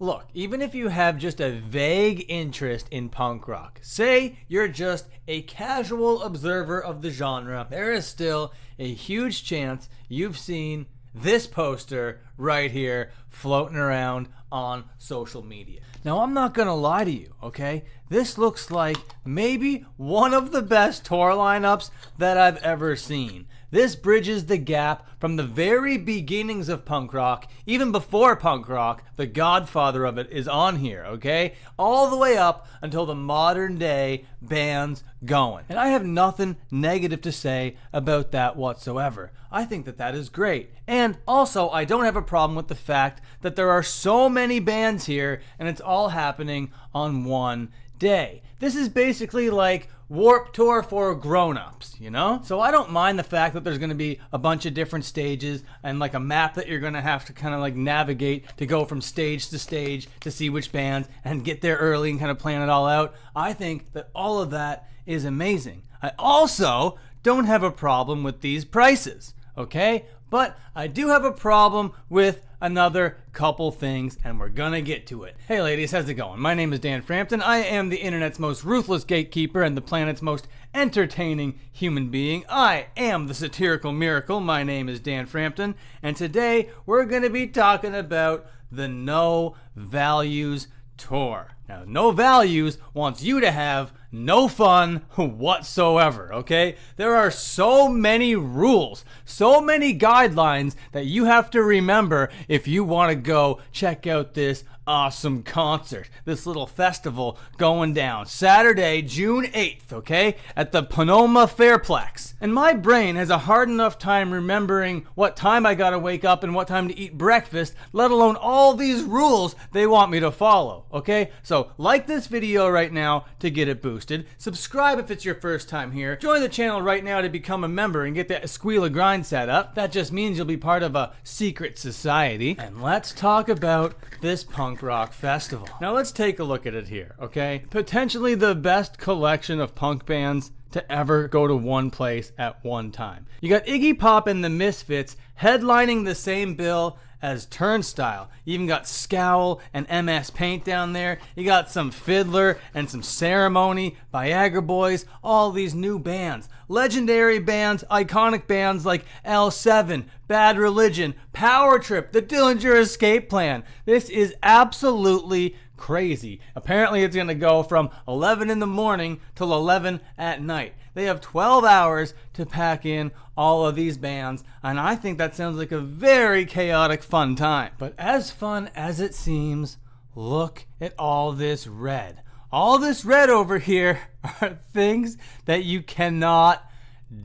Look, even if you have just a vague interest in punk rock, say you're just a casual observer of the genre, there is still a huge chance you've seen this poster right here floating around on social media. Now, I'm not gonna lie to you, okay? This looks like maybe one of the best tour lineups that I've ever seen. This bridges the gap from the very beginnings of punk rock, even before punk rock, the godfather of it is on here, okay? All the way up until the modern day bands going. And I have nothing negative to say about that whatsoever. I think that that is great. And also, I don't have a problem with the fact that there are so many bands here and it's all happening on one day. This is basically like Warped Tour for grown-ups, you know? So I don't mind the fact that there's going to be a bunch of different stages and like a map that you're going to have to kind of like navigate to go from stage to stage to see which bands and get there early and kind of plan it all out. I think that all of that is amazing. I also don't have a problem with these prices, okay? But I do have a problem with another couple things, and we're gonna get to it. Hey ladies, how's it going? My name is Dan Frampton. I am the internet's most ruthless gatekeeper and the planet's most entertaining human being. I am the satirical miracle. My name is Dan Frampton, and today we're gonna be talking about the No Values Tour. Now, No Values wants you to have no fun whatsoever, okay? There are so many rules, so many guidelines that you have to remember if you want to go check out this awesome concert, this little festival going down Saturday, June 8th, okay, at the Panoma Fairplex. And my brain has a hard enough time remembering what time I gotta wake up and what time to eat breakfast, let alone all these rules they want me to follow, okay? So like this video right now to get it boosted, subscribe if it's your first time here, join the channel right now to become a member and get that Squeal of Grind set up. That just means you'll be part of a secret society. And let's talk about this punk rock festival. Now let's take a look at it here, okay? Potentially the best collection of punk bands to ever go to one place at one time. You got Iggy Pop and the Misfits headlining the same bill as Turnstile. You even got Scowl and MS Paint down there. You got some Fiddler and some Ceremony, Viagra Boys, all these new bands. Legendary bands, iconic bands like L7, Bad Religion, Power Trip, the Dillinger Escape Plan. This is absolutely crazy. Apparently it's going to go from 11 in the morning till 11 at night. They have 12 hours to pack in all of these bands, and I think that sounds like a very chaotic fun time. But as fun as it seems, look at all this red. All this red over here are things that you cannot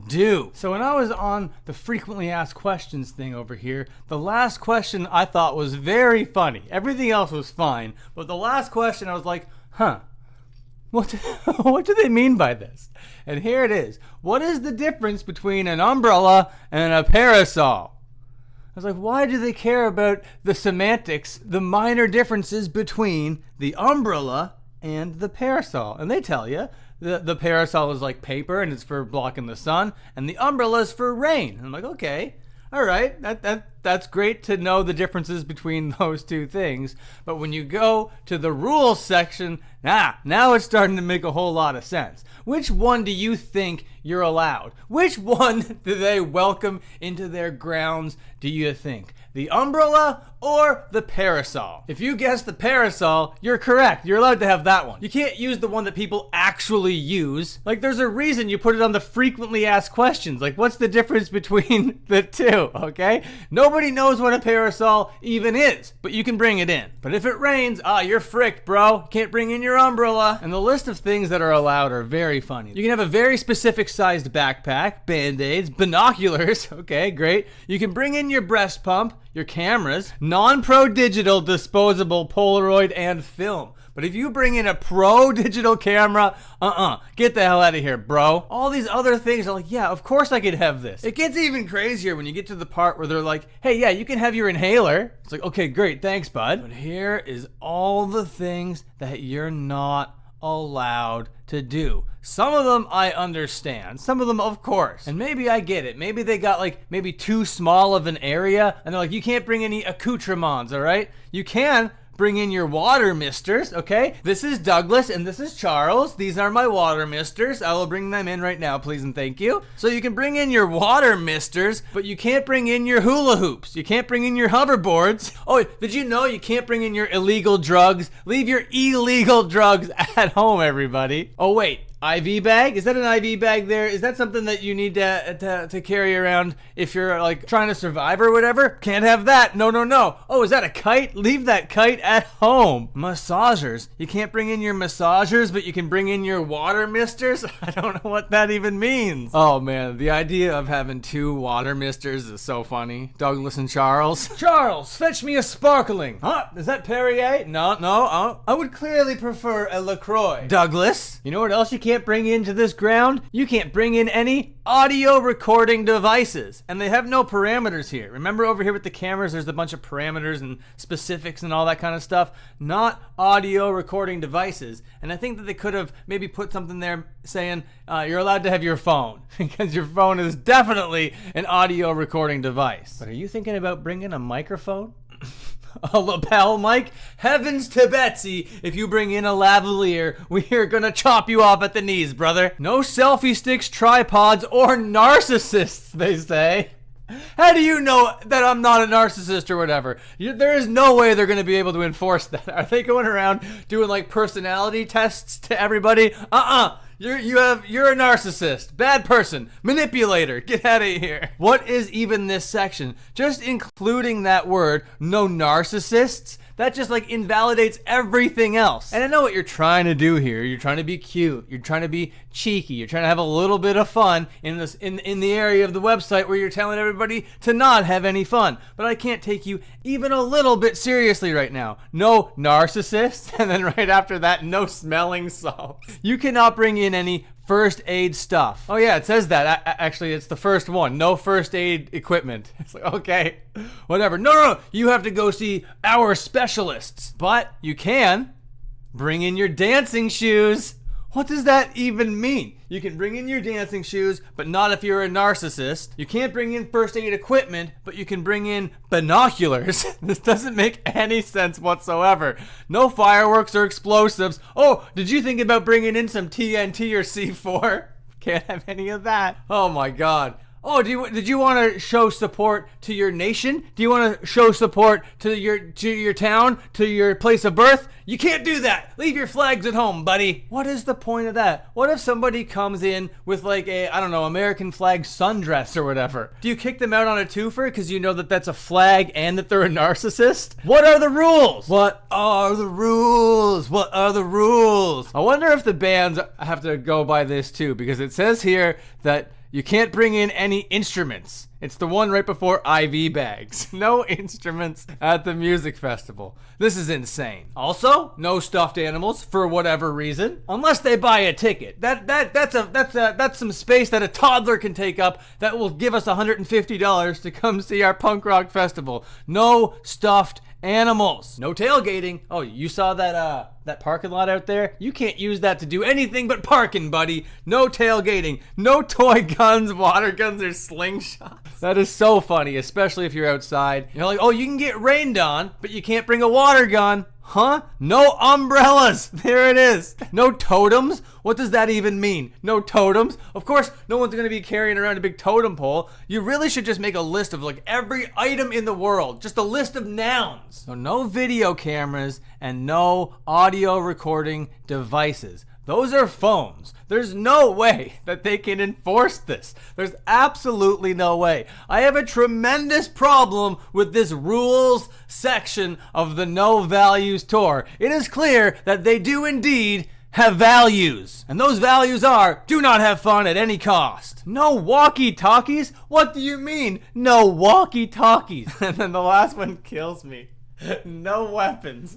do. So when I was on the frequently asked questions thing over here, the last question I thought was very funny. Everything else was fine, but the last question I was like, what do they mean by this? And here it is. What is the difference between an umbrella and a parasol? I was like, why do they care about the semantics, the minor differences between the umbrella and the parasol? And they tell you the parasol is like paper and it's for blocking the sun, and the umbrella is for rain. And I'm like, okay, all right, that's great to know the differences between those two things. But when you go to the rules section, now it's starting to make a whole lot of sense. Which one do you think you're allowed? Which one do they welcome into their grounds, do you think? The umbrella or the parasol? If you guess the parasol, you're correct. You're allowed to have that one. You can't use the one that people actually use. Like, there's a reason you put it on the frequently asked questions. Like, what's the difference between the two, okay? Nobody knows what a parasol even is, but you can bring it in. But if it rains, you're fricked, bro. Can't bring in your umbrella. And the list of things that are allowed are very funny. You can have a very specific sized backpack, band-aids, binoculars. Okay, great. You can bring in your breast pump, your cameras, non-pro digital, disposable, Polaroid, and film. But if you bring in a pro digital camera, get the hell out of here, bro. All these other things are like, yeah, of course I could have this. It gets even crazier when you get to the part where they're like, hey, yeah, you can have your inhaler. It's like, okay, great, thanks, bud. But here is all the things that you're not allowed to do. Some of them I understand. Some of them, of course. And maybe I get it. Maybe they got like maybe too small of an area and they're like, you can't bring any accoutrements, all right? You can bring in your water misters, okay? This is Douglas and this is Charles. These are my water misters. I will bring them in right now, please and thank you. So you can bring in your water misters, but you can't bring in your hula hoops. You can't bring in your hoverboards. Oh, did you know you can't bring in your illegal drugs? Leave your illegal drugs at home, everybody. Oh, wait. IV bag? Is that an IV bag there? Is that something that you need to carry around if you're like trying to survive or whatever? Can't have that. No, no, no. Oh, is that a kite? Leave that kite at home. Massagers. You can't bring in your massagers, but you can bring in your water misters? I don't know what that even means. Oh man, the idea of having two water misters is so funny. Douglas and Charles. Charles, fetch me a sparkling. Huh? Is that Perrier? No, no. I would clearly prefer a LaCroix. Douglas, you know what else you can't bring into this ground? You can't bring in any audio recording devices, and they have no parameters here. Remember over here with the cameras, there's a bunch of parameters and specifics and all that kind of stuff. Not audio recording devices. And I think that they could have maybe put something there saying you're allowed to have your phone, because your phone is definitely an audio recording device. But are you thinking about bringing a microphone? A lapel mic? Heavens to Betsy, if you bring in a lavalier, we are gonna chop you off at the knees, brother. No selfie sticks, tripods, or narcissists, they say. How do you know that I'm not a narcissist or whatever? There is no way they're gonna be able to enforce that. Are they going around doing like personality tests to everybody? You're a narcissist, bad person, manipulator, get out of here. What is even this section? Just including that word, no narcissists, that just like invalidates everything else. And I know what you're trying to do here. You're trying to be cute. You're trying to be cheeky. You're trying to have a little bit of fun in this in the area of the website where you're telling everybody to not have any fun. But I can't take you even a little bit seriously right now. No narcissists, and then right after that, no smelling salts. You cannot bring in any first aid stuff. Oh yeah, it says that. Actually, it's the first one. No first aid equipment. It's like, okay, whatever. No, you have to go see our specialists. But you can bring in your dancing shoes. What does that even mean? You can bring in your dancing shoes, but not if you're a narcissist. You can't bring in first aid equipment, but you can bring in binoculars. This doesn't make any sense whatsoever. No fireworks or explosives. Oh, did you think about bringing in some TNT or C4? Can't have any of that. Oh my God. Oh, did you want to show support to your nation? Do you want to show support to your town, to your place of birth? You can't do that. Leave your flags at home, buddy. What is the point of that? What if somebody comes in with like a, I don't know, American flag sundress or whatever? Do you kick them out on a twofer because you know that that's a flag and that they're a narcissist? What are the rules? What are the rules? What are the rules? I wonder if the bands have to go by this too, because it says here that you can't bring in any instruments. It's the one right before IV bags. No instruments at the music festival. This is insane. Also, no stuffed animals for whatever reason, unless they buy a ticket. That's some space that a toddler can take up that will give us $150 to come see our punk rock festival. No stuffed animals. No tailgating. Oh, you saw that parking lot out there? You can't use that to do anything but parking, buddy. No tailgating. No toy guns, water guns, or slingshots. That is so funny, especially if you're outside. You're like, oh, you can get rained on, but you can't bring a water gun. Huh? No umbrellas. There it is. No totems. What does that even mean? No totems? Of course, no one's going to be carrying around a big totem pole. You really should just make a list of like every item in the world. Just a list of nouns. So no video cameras and no audio recording devices. Those are phones. There's no way that they can enforce this. There's absolutely no way. I have a tremendous problem with this rules section of the No Values Tour. It is clear that they do indeed have values. And those values are, do not have fun at any cost. No walkie-talkies? What do you mean, no walkie-talkies? And then the last one kills me. No weapons.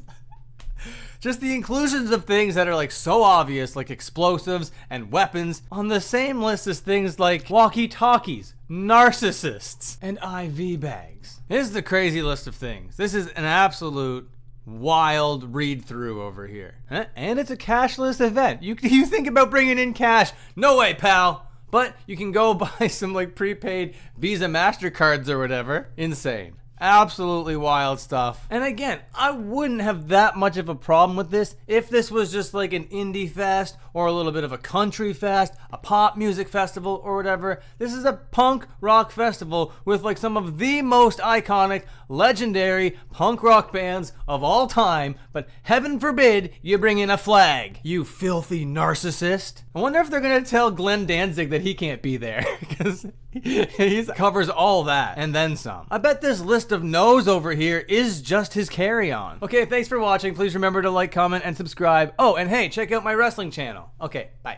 Just the inclusions of things that are like so obvious, like explosives and weapons, on the same list as things like walkie-talkies, narcissists, and IV bags. This is the crazy list of things. This is an absolute wild read-through over here. And it's a cashless event. You think about bringing in cash. No way, pal. But you can go buy some like prepaid Visa MasterCards or whatever. Insane. Absolutely wild stuff. And again, I wouldn't have that much of a problem with this if this was just like an indie fest or a little bit of a country fest, a pop music festival or whatever. This is a punk rock festival with like some of the most iconic, legendary punk rock bands of all time, but heaven forbid you bring in a flag, you filthy narcissist. I wonder if they're gonna tell Glenn Danzig that he can't be there, because he covers all that and then some. I bet this list of no's over here is just his carry-on. Okay, thanks for watching. Please remember to like, comment, and subscribe. Oh, and hey, check out my wrestling channel. Okay, bye.